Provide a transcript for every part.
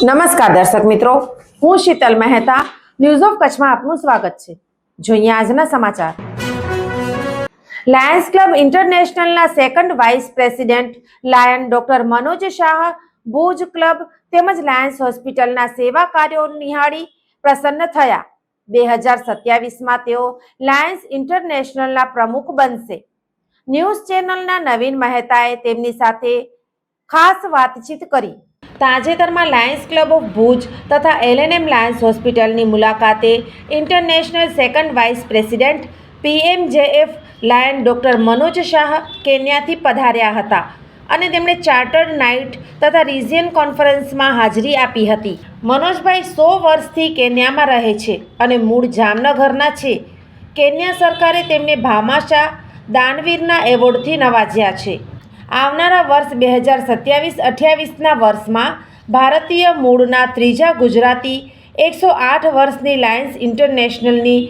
નમસ્કાર દર્શક મિત્રો, હું શીતલ મહેતા ન્યૂઝ ઓફ કચ્છમાં આપનું સ્વાગત છે. જોઈએ આજના સમાચાર. લાયન્સ ક્લબ ઇન્ટરનેશનલના second vice president lion doctor Manoj Shah Bhuj club તેમજ લાયન્સ હોસ્પિટલના સેવા કાર્યો નિહાળી પ્રસન્ન થયા. 2027માં તેઓ લાયન્સ ઇન્ટરનેશનલના પ્રમુખ બનશે. ન્યૂઝ ચેનલના નવીન મહેતાએ તેમની સાથે ખાસ વાતચીત કરી. તાજેતરમાં લાયન્સ ક્લબ ઓફ ભુજ તથા એલએનએમ લાયન્સ હોસ્પિટલની મુલાકાતે international second vice president PMJF lion doctor Manoj Shah કેન્યાથી પધાર્યા હતા અને તેમણે ચાર્ટર્ડ નાઇટ તથા રિજિયન કોન્ફરન્સમાં હાજરી આપી હતી. મનોજભાઈ 100 વર્ષથી કેન્યામાં રહે છે અને મૂળ જામનગરના છે. કેન્યા સરકારે તેમને ભામાશા દાનવીરના એવોર્ડથી નવાજ્યા છે. આવનારા વર્ષ 2027-28ના વર્ષમાં ભારતીય મૂળના ત્રીજા ગુજરાતી 108 વર્ષની લાયન્સ ઇન્ટરનેશનલની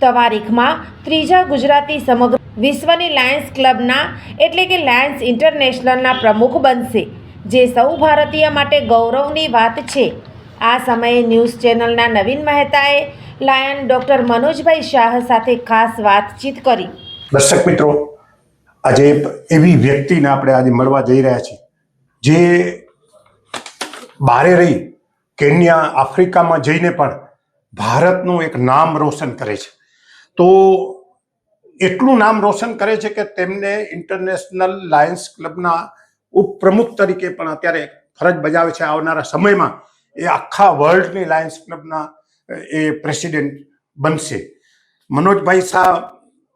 તવારીખમાં ત્રીજા ગુજરાતી સમગ્ર વિશ્વની લાયન્સ ક્લબના એટલે કે લાયન્સ ઇન્ટરનેશનલના પ્રમુખ બનશે, જે સૌ ભારતીય માટે ગૌરવની વાત છે. આ સમયે ન્યૂઝ ચેનલના નવીન મહેતાએ લાયન ડોક્ટર મનોજભાઈ શાહ સાથે ખાસ વાતચીત કરી. દર્શક મિત્રો, આજે એવી વ્યક્તિને આપણે આજે મળવા જઈ રહ્યા છીએ જે બહારે રહી કેન્યા આફ્રિકામાં જઈને પણ ભારતનું એક નામ રોશન કરે છે. તો એટલું નામ રોશન કરે છે કે તેમને ઇન્ટરનેશનલ લાયન્સ ક્લબના ઉપપ્રમુખ તરીકે પણ અત્યારે ફરજ બજાવે છે. આવનારા સમયમાં એ આખા વર્લ્ડની લાયન્સ ક્લબના એ પ્રેસિડેન્ટ બનશે. મનોજભાઈ શાહ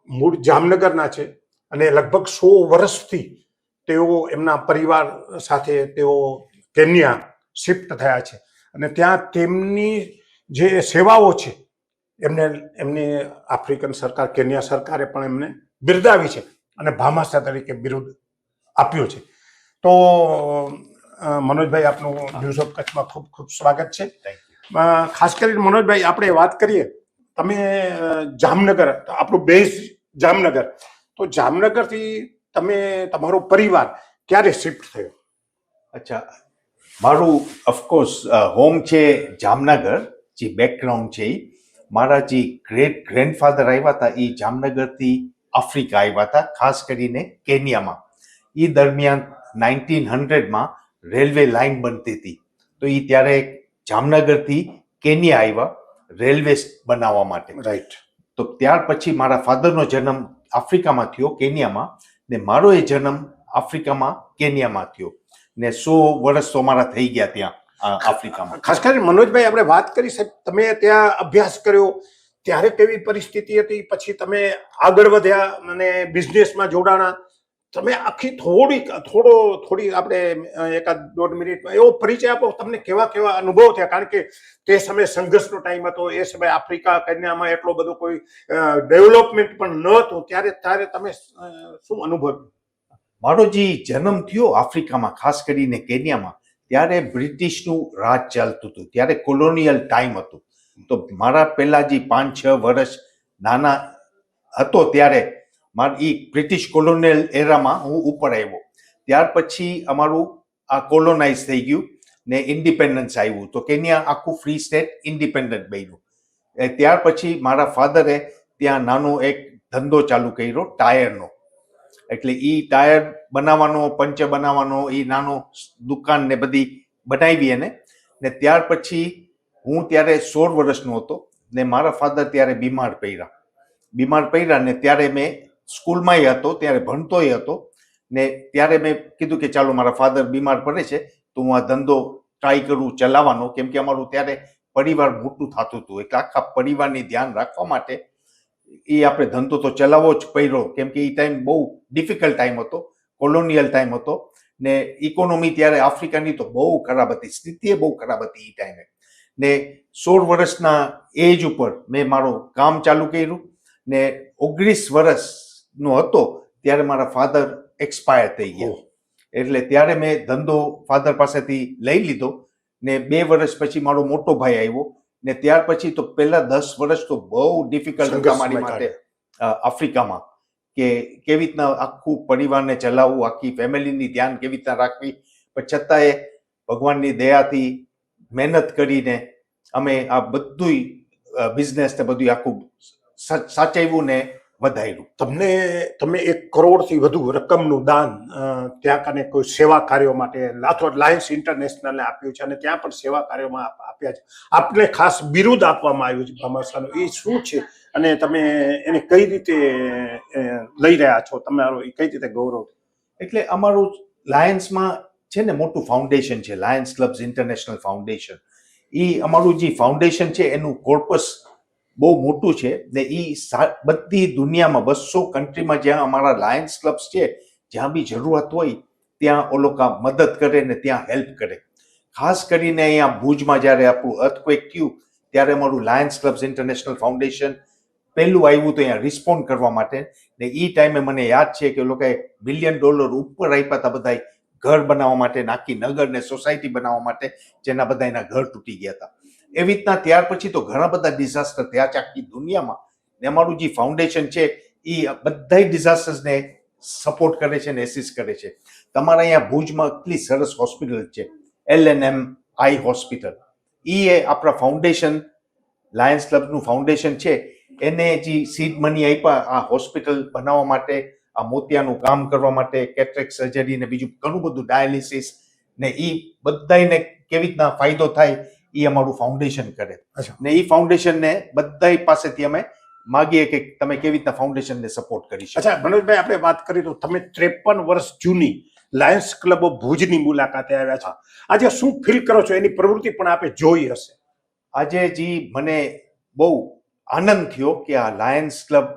મૂળ જામનગરના છે અને લગભગ 100 વર્ષથી તેઓ એમના પરિવાર સાથે તેઓ કેન્યા શિફ્ટ થયા છે અને ત્યાં તેમની જે સેવાઓ છે એમની આફ્રિકન સરકાર કેન્યા સરકારે પણ એમને બિરદાવી છે અને ભામાશા તરીકે બિરુદ આપ્યું છે. તો મનોજભાઈ, આપનું ન્યૂઝ ઓફ કચ્છમાં ખૂબ ખૂબ સ્વાગત છે. ખાસ કરીને મનોજભાઈ, આપણે વાત કરીએ, તમે જામનગર, આપણું બેઝ જામનગર, તો જામનગરથી તમે તમારો પરિવાર ક્યારે શિફ્ટ થયો? અચ્છા, મારું ઓફકોર્સ હોમ છે જામનગર. જે બેકગ્રાઉન્ડ છે એ મારા જે ગ્રેટ ગ્રેન્ડફાધર આવ્યા હતા એ જામનગરથી આફ્રિકા આવ્યા હતા, ખાસ કરીને કેન્યામાં. એ દરમિયાન 1900માં રેલવે લાઇન બનતી હતી, તો એ ત્યારે જામનગરથી કેન્યા આવ્યા રેલવે બનાવવા માટે. રાઈટ. તો ત્યાર પછી મારા ફાધરનો જન્મ આફ્રિકામાં થયો, કેન્યામાં, ને મારો એ જન્મ આફ્રિકામાં કેન્યામાં થયો ને 100 વર્ષ તો મારા થઈ ગયા ત્યાં આફ્રિકામાં. ખાસ કરીને મનોજભાઈ, આપણે વાત કરી, સાહેબ, તમે ત્યાં અભ્યાસ કર્યો ત્યારે કેવી પરિસ્થિતિ હતી? પછી તમે આગળ વધ્યા અને બિઝનેસમાં જોડાણા. તમે આખી થોડી આપણે 1-1.5 મિનિટમાં એવો પરિચય આપો. તમને કેવા કેવા અનુભવ થયા? કારણ કે તે સમયે સંઘર્ષનો ટાઈમ હતો, એ સમયે આફ્રિકા કેન્યામાં એટલો બધો કોઈ ડેવલપમેન્ટ પણ ન હતું. ત્યારે તમે શું અનુભવ? મારો જે જન્મ થયો આફ્રિકામાં, ખાસ કરીને કેન્યામાં, ત્યારે બ્રિટિશનું રાજ ચાલતું હતું. ત્યારે કોલોનિયલ ટાઈમ હતું. તો મારા પહેલા જે 5-6 વર્ષ નાના હતો ત્યારે મારી બ્રિટિશ કોલોનિયલ એરામાં હું ઉપર આવ્યો. ત્યાર પછી અમારું આ કોલોનાઇઝ થઈ ગયું ને ઇન્ડિપેન્ડન્સ આવ્યું, તો કેન્યા આખું ફ્રી સ્ટેટ ઇન્ડિપેન્ડન્ટ બન્યું. ત્યાર પછી મારા ફાધરે ત્યાં નાનો એક ધંધો ચાલુ કર્યો ટાયરનો. એટલે એ ટાયર બનાવવાનો, પંચર બનાવવાનો, એ નાનો દુકાન ને બધી બનાવી એને. ને ત્યાર પછી હું ત્યારે 16 વર્ષનો હતો ને મારા ફાધર ત્યારે બીમાર પડ્યા ને ત્યારે મેં સ્કૂલમાંય હતો, ત્યારે ભણતોય હતો ને ત્યારે મેં કીધું કે ચાલો, મારા ફાધર બીમાર પડે છે તો હું આ ધંધો ટ્રાય કરું ચલાવવાનો, કેમ કે અમારું ત્યારે પરિવાર મોટું થતું હતું. એટલે આખા પરિવારની ધ્યાન રાખવા માટે એ આપણે ધંધો તો ચલાવવો જ પડ્યો, કેમ કે એ ટાઈમ બહુ ડિફિકલ્ટ ટાઈમ હતો, કોલોનિયલ ટાઈમ હતો ને ઇકોનોમી ત્યારે આફ્રિકાની તો બહુ ખરાબ હતી, સ્થિતિ બહુ ખરાબ હતી એ ટાઈમે. ને 16 વર્ષના એજ ઉપર મેં મારું કામ ચાલુ કર્યું ને 19 વર્ષનો હતો ત્યારે મારા ફાધર એક્સપાયર થઈ ગયા. એટલે ત્યારે મેં ધંધો ફાધર પાસેથી લઈ લીધો ને 2 વર્ષ પછી મારો મોટો ભાઈ આવ્યો ને ત્યાર પછી તો પહેલા 10 વર્ષ તો બહુ ડિફિકલ્ટ હતા મારી માટે આફ્રિકામાં, કે કેવી રીતના આખું પરિવારને ચલાવવું, આખી ફેમિલીની ધ્યાન કેવી રીતના રાખવી. પણ છતાંય ભગવાનની દયાથી મહેનત કરીને અમે આ બધું બિઝનેસ ને બધું આખું સાચવ્યું ને વધાર્યું. તમે 1 કરોડથી વધુ રકમનું દાન ત્યાં કને કોઈ સેવા કાર્યો માટે અથવા લાયન્સ ઇન્ટરનેશનલને આપ્યું છે અને ત્યાં પણ સેવા કાર્યોમાં આપ્યા છે. આપને ખાસ બિરુદ આપવામાં આવ્યું છે ભામાશાહનું, એ શું છે અને તમે એને કઈ રીતે લઈ રહ્યા છો, તમારો એ કઈ રીતે ગૌરવ? એટલે અમારું લાયન્સમાં છે ને મોટું ફાઉન્ડેશન છે, લાયન્સ ક્લબ્સ ઇન્ટરનેશનલ ફાઉન્ડેશન. એ અમારું જે ફાઉન્ડેશન છે એનું કોર્પસ બહુ મોટું છે ને એ બધી દુનિયામાં 200 કન્ટ્રીમાં જ્યાં અમારા લાયન્સ ક્લબ્સ છે, જ્યાં બી જરૂરત હોય ત્યાં ઓ લોકો મદદ કરે ને ત્યાં હેલ્પ કરે. ખાસ કરીને અહીંયા ભુજમાં જ્યારે આપણું અર્થક્વેક થયું ત્યારે અમારું લાયન્સ ક્લબ્સ ઇન્ટરનેશનલ ફાઉન્ડેશન પહેલું આવ્યું તો અહીંયા રિસ્પોન્ડ કરવા માટે. ને એ ટાઈમે મને યાદ છે કે લોકોએ $1 બિલિયન ઉપર આપ્યા હતા બધાય ઘર બનાવવા માટે, નાખી નગર ને સોસાયટી બનાવવા માટે, જેના બધા એના ઘર તૂટી ગયા હતા. એવી રીતના ત્યાર પછી તો ઘણા બધા ડિઝાસ્ટર થયા છે આખી દુનિયામાં. ને અમારું જે ફાઉન્ડેશન છે એ બધા ડિઝાસ્ટર્સને સપોર્ટ કરે છે ને એસિસ્ટ કરે છે. તમારા અહીંયા ભુજમાં કેટલી સરસ હોસ્પિટલ છે, LNM આઈ હોસ્પિટલ. એ આપણા ફાઉન્ડેશન, લાયન્સ ક્લબનું ફાઉન્ડેશન છે, એને જે સીડ મની આપ્યા આ હોસ્પિટલ બનાવવા માટે, આ મોતિયાનું કામ કરવા માટે, કેટરેક્ટ સર્જરી ને બીજું ઘણું બધું, ડાયાલિસિસ ને એ બધાને કેવી રીતના ફાયદો થાય એ અમારું ફાઉન્ડેશન કરે. ને એ ફાઉન્ડેશનને બધા પાસેથી અમે માગીએ કે તમે કેવી રીતના ફાઉન્ડેશનને સપોર્ટ કરી શકો. અચ્છા મનોજભાઈ, આપણે વાત કરી તો તમે 53 વર્ષ જૂની લાયન્સ ક્લબ ઓફ ભુજની મુલાકાતે આવ્યા છો. આજે શું ફીલ કરો છો? એની પ્રવૃત્તિ પણ આપે જોઈ હશે. આજે જે મને બહુ આનંદ થયો કે આ લાયન્સ ક્લબ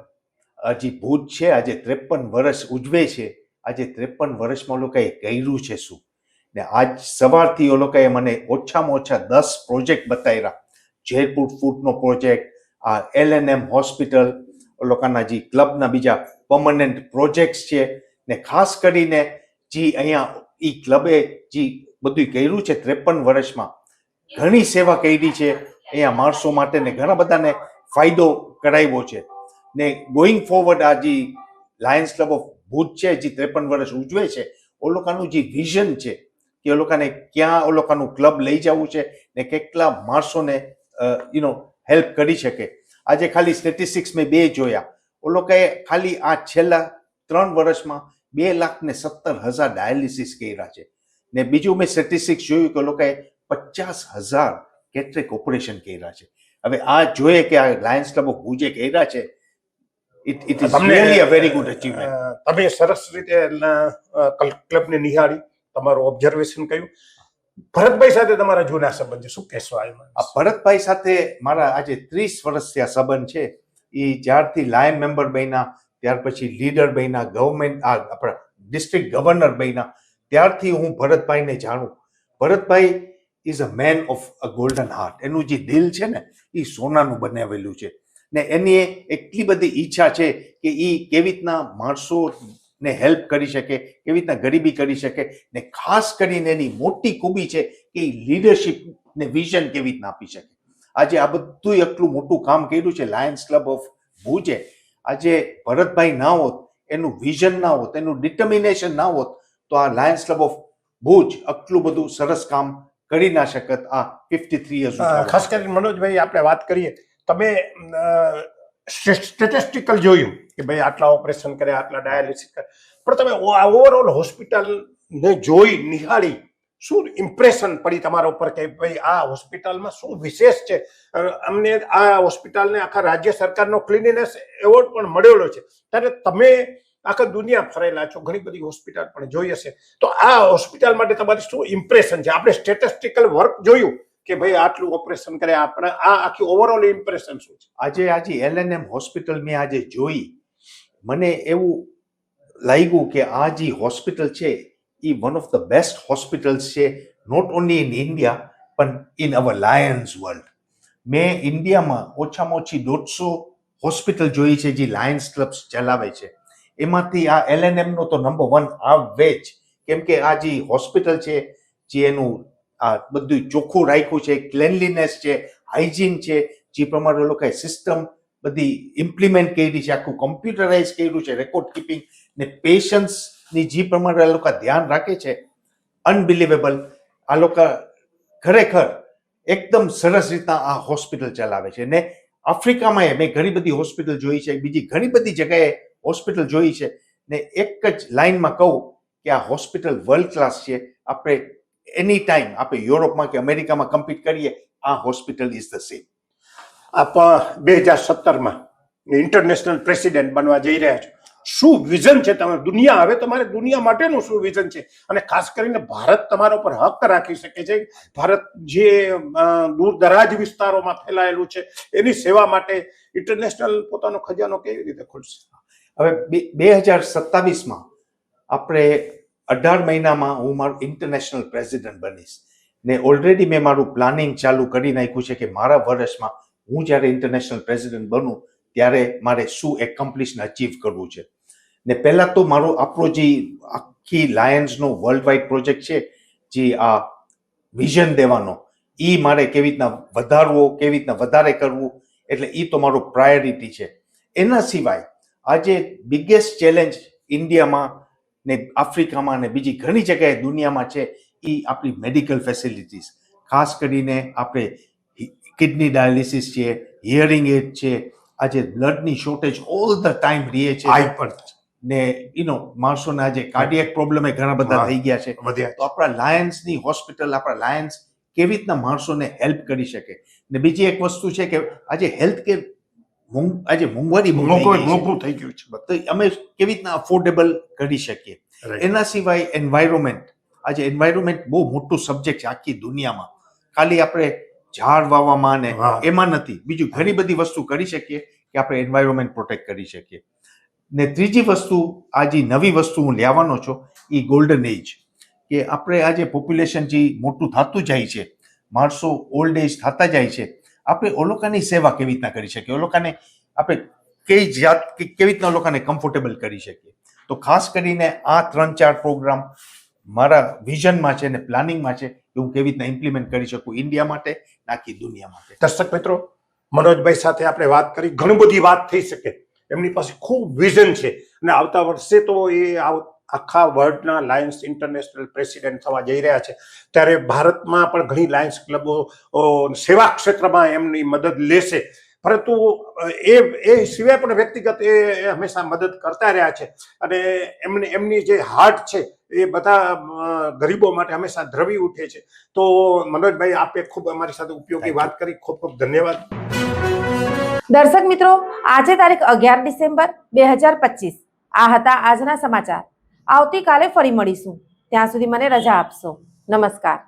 જે ભુજ છે આજે 53 વર્ષ ઉજવે છે. આજે 53 વર્ષમાં લોકોએ કર્યું છે શું? ને આજ સવારથી એ લોકોએ મને ઓછામાં ઓછા 10 પ્રોજેક્ટ બતાવ્યા. જયપુર ફૂડનો પ્રોજેક્ટ, આ LNM હોસ્પિટલ, લોકોના જે ક્લબના બીજા પરમનન્ટ પ્રોજેક્ટ્સ છે, ને ખાસ કરીને જે અહીંયા એ ક્લબે જે બધું કર્યું છે 53 વર્ષમાં, ઘણી સેવા કરી છે અહીંયા માણસો માટે ને ઘણા બધાને ફાયદો કરાવ્યો છે. ને ગોઈંગ ફોરવર્ડ આ જે લાયન્સ ક્લબ ઓફ ભુજ છે જે 53 વર્ષ ઉજવે છે, ઓ લોકોનું જે વિઝન છે કે એ લોકોને ક્યાં ઓ લોકોનું ક્લબ લઈ જવું છે ને કેટલા માણસોને હેલ્પ કરી શકે. આજે ખાલી સ્ટેટિસ્ટિક્સ મેં 2 જોયા. ઓ લોકોએ ખાલી આ છેલ્લા 3 વર્ષમાં 2,17,000 ડાયાલિસિસ કર્યા છે. ને બીજું મેં સ્ટેટિસ્ટિક્સ જોયું કે લોકોએ 50,000 કેટરેક્ટ ઓપરેશન કર્યા છે. હવે આ જોઈએ કે આ લાયન્સ ક્લબ ઓફ ભુજે કર્યા છે, it is really a very good achievement. તમે સરસ રીતે ક્લબને નિહાળી, તમારું ઓબ્ઝર્વેશન કર્યું. ભરતભાઈ સાથે તમારા જૂના સંબંધ છે, શું કહેશો? આ ભરતભાઈ સાથે મારા આજે 30 વર્ષથી આ સંબંધ છે. એ જ્યારથી લાયન મેમ્બર બન્યા, ત્યાર પછી લીડર બન્યા, ગવર્મેન્ટ આપણા ડિસ્ટ્રિક્ટ ગવર્નર બન્યા, ત્યારથી હું ભરતભાઈને જાણું. Bharatbhai is a man of a golden heart. એનું જે દિલ છે ને એ સોનાનું બનાવેલું છે. ને એની એટલી બધી ઈચ્છા છે કે એ કેવી રીતના માણસોને હેલ્પ કરી શકે, કેવી રીતના ગરીબી કરી શકે, ને ખાસ કરીને એની મોટી ખૂબી છે કે એ લીડરશિપ ને વિઝન કેવી રીતના આપી શકે. આજે આ બધું એટલું મોટું કામ કર્યું છે લાયન્સ ક્લબ ઓફ ભુજે. આજે ભરતભાઈ ના હોત, એનું વિઝન ના હોત, એનું ડિટર્મિનેશન ના હોત, તો આ લાયન્સ ક્લબ ઓફ ભુજ આટલું બધું સરસ કામ કરી ના શકત આ 53 યર્સ. ખાસ કરીને મનોજભાઈ, આપણે વાત કરીએ, તમે સ્ટેટિસ્ટિકલ જોયું કે ભાઈ આટલા ઓપરેશન કર્યા, આટલા ડાયાલિસિસ કર્યા, પણ તમે ઓવરઓલ હોસ્પિટલને જોઈ નિહાળી શું ઇમ્પ્રેશન પડી તમારા ઉપર કે ભાઈ આ હોસ્પિટલમાં શું વિશેષ છે? અમને આ હોસ્પિટલને આખા રાજ્ય સરકારનો ક્લિનિનેસ એવોર્ડ પણ મળેલો છે. ત્યારે તમે આખા દુનિયા ફરેલા છો, ઘણી બધી હોસ્પિટલ પણ જોઈ હશે, તો આ હોસ્પિટલ માટે તમારી શું ઇમ્પ્રેશન છે? આપણે સ્ટેટિસ્ટિકલ વર્ક જોયું કે ભાઈ આટલું ઓપરેશન કરે, આપણે આ આખી ઓવરઓલ ઇમ્પ્રેશન શું છે? આજે LNM હોસ્પિટલ મેં આજે જોઈ, મને એવું લાગ્યું કે આ જે હોસ્પિટલ છે એ one of the best hospitals છે, નોટ ઓનલી ઇન ઇન્ડિયા પણ ઇન અવર લાયન્સ વર્લ્ડ. મેં ઇન્ડિયામાં ઓછામાં ઓછી 150 હોસ્પિટલ જોઈ છે જે લાયન્સ ક્લબ્સ ચલાવે છે. એમાંથી આ LNM નો તો નંબર 1 આવે જ, કેમ કે આ જે હોસ્પિટલ છે જે એનું આ બધું ચોખ્ખું રાખ્યું છે, ક્લેનલીનેસ છે, હાઇજીન છે, જે પ્રમાણે લોકોએ સિસ્ટમ બધી ઇમ્પ્લિમેન્ટ કરી છે, આખું કમ્પ્યુટરાઇઝ કર્યું છે, રેકોર્ડ કીપિંગ ને પેશન્ટ્સની જે પ્રમાણે આ લોકો ધ્યાન રાખે છે, અનબિલિવેબલ. આ લોકો ખરેખર એકદમ સરસ રીતના આ હોસ્પિટલ ચલાવે છે. ને આફ્રિકામાં મેં ઘણી બધી હોસ્પિટલ જોઈ છે, બીજી ઘણી બધી જગ્યાએ હોસ્પિટલ જોઈ છે, ને એક જ લાઈનમાં કહું કે આ હોસ્પિટલ વર્લ્ડ ક્લાસ છે. આપણે એની ટાઈમ આપણે યુરોપમાં કે અમેરિકામાં કમ્પીટ કરીએ, આ હોસ્પિટલ ઇઝ ધ સેમ. આપ 2017માં ઇન્ટરનેશનલ પ્રેસિડેન્ટ બનવા જઈ રહ્યા છો. શું વિઝન છે તમારું? દુનિયા, હવે તમારે દુનિયા માટેનું શું વિઝન છે? અને ખાસ કરીને ભારત તમારા ઉપર હક રાખી શકે છે? ભારત જે દૂર દરાજ વિસ્તારોમાં ફેલાયેલું છે એની સેવા માટે ઇન્ટરનેશનલ પોતાનો ખજાનો કેવી રીતે ખોલશે? હવે 2027માં આપણે 18 મહિનામાં હું મારું ઇન્ટરનેશનલ પ્રેસિડેન્ટ બનીશ. ને ઓલરેડી મેં મારું પ્લાનિંગ ચાલુ કરી નાખ્યું છે કે મારા વર્ષમાં હું જ્યારે ઇન્ટરનેશનલ પ્રેસિડેન્ટ બનું ત્યારે મારે શું એકોમ્પ્લિશ ને અચીવ કરવું છે. ને પહેલાં તો આપણો જે આખી લાયન્સનો વર્લ્ડ વાઇડ પ્રોજેક્ટ છે, જે આ વિઝન દેવાનો, એ મારે કેવી રીતના વધારવો, કેવી રીતના વધારે કરવું, એટલે એ તો મારો પ્રાયોરિટી છે. એના સિવાય આજે બિગેસ્ટ ચેલેન્જ ઇન્ડિયામાં ને આફ્રિકામાં ને બીજી ઘણી જગ્યાએ દુનિયામાં છે, એ આપણી મેડિકલ ફેસિલિટીઝ. ખાસ કરીને આપણે કિડની ડાયાલિસિસ છે, હિયરિંગ એડ છે, આજે બ્લડની શોર્ટેજ ઓલ ધ ટાઈમ રહે છે. આ પણ ને માણસોને આજે કાર્ડિયક પ્રોબ્લેમ ઘણા બધા થઈ ગયા છે. વધ્યા. તો આપણા લાયન્સની હોસ્પિટલ, આપણા લાયન્સ કેવી રીતના માણસોને હેલ્પ કરી શકે. ને બીજી એક વસ્તુ છે કે આજે હેલ્થ કેર આજે મોંઘવારી મોંઘું થઈ ગયું છે. તો અમે કેવી રીતના અફોર્ડેબલ કરી શકીએ. Right. એના સિવાય એન્વાયરમેન્ટ, આજે એન્વાયરમેન્ટ બહુ મોટું સબ્જેક્ટ છે આખી દુનિયામાં. ખાલી આપણે ઝાડ વાવવામાં ને હા. એમાં નથી, બીજું ઘણી બધી વસ્તુ કરી શકીએ કે આપણે એન્વાયરમેન્ટ પ્રોટેક્ટ કરી શકીએ. ને ત્રીજી વસ્તુ, આ જે નવી વસ્તુ હું લેવાનો છું, એ ગોલ્ડન એજ, કે આપણે આજે પોપ્યુલેશન જે મોટું થતું જાય છે, માણસો ઓલ્ડ એજ થતા જાય છે, આપણે ઓ લોકોની સેવા કેવી રીતના કરી શકીએ, ઓ લોકોને આપણે કેવી રીતના લોકોને કમ્ફર્ટેબલ કરી શકીએ. તો ખાસ કરીને આ 3-4 પ્રોગ્રામ મારા વિઝનમાં છે ને પ્લાનિંગમાં છે કે હું કેવી રીતના ઇમ્પ્લિમેન્ટ કરી શકું ઇન્ડિયા માટે, આખી દુનિયા માટે. દર્શક મિત્રો, મનોજભાઈ સાથે આપણે વાત કરી, ઘણી બધી વાત થઈ શકે. એમની પાસે ખૂબ વિઝન છે અને આવતા વર્ષે તો એ આખા વર્લ્ડના લાયન્સ ઇન્ટરનેશનલ પ્રેસિડેન્ટ થવા જઈ રહ્યા છે. ત્યારે ભારતમાં પણ ઘણી લાયન્સ ક્લબો સેવા ક્ષેત્રમાં એમની મદદ લેશે. પરંતુ એ સિવાય પણ વ્યક્તિગત એ હંમેશા મદદ કરતા રહ્યા છે અને એમની જે હાર્ટ છે એ બધા ગરીબો માટે હંમેશા દ્રવી ઉઠે છે. તો મનોજભાઈ, આપે ખૂબ અમારી સાથે ઉપયોગી વાત કરી, ખૂબ ખૂબ ધન્યવાદ. દર્શક મિત્રો, આજે તારીખ 11 ડિસેમ્બર 2025. આ હતા આજના સમાચાર. આવતીકાલે ફરી મળીશું. ત્યાં સુધી મને રજા આપશો. નમસ્કાર.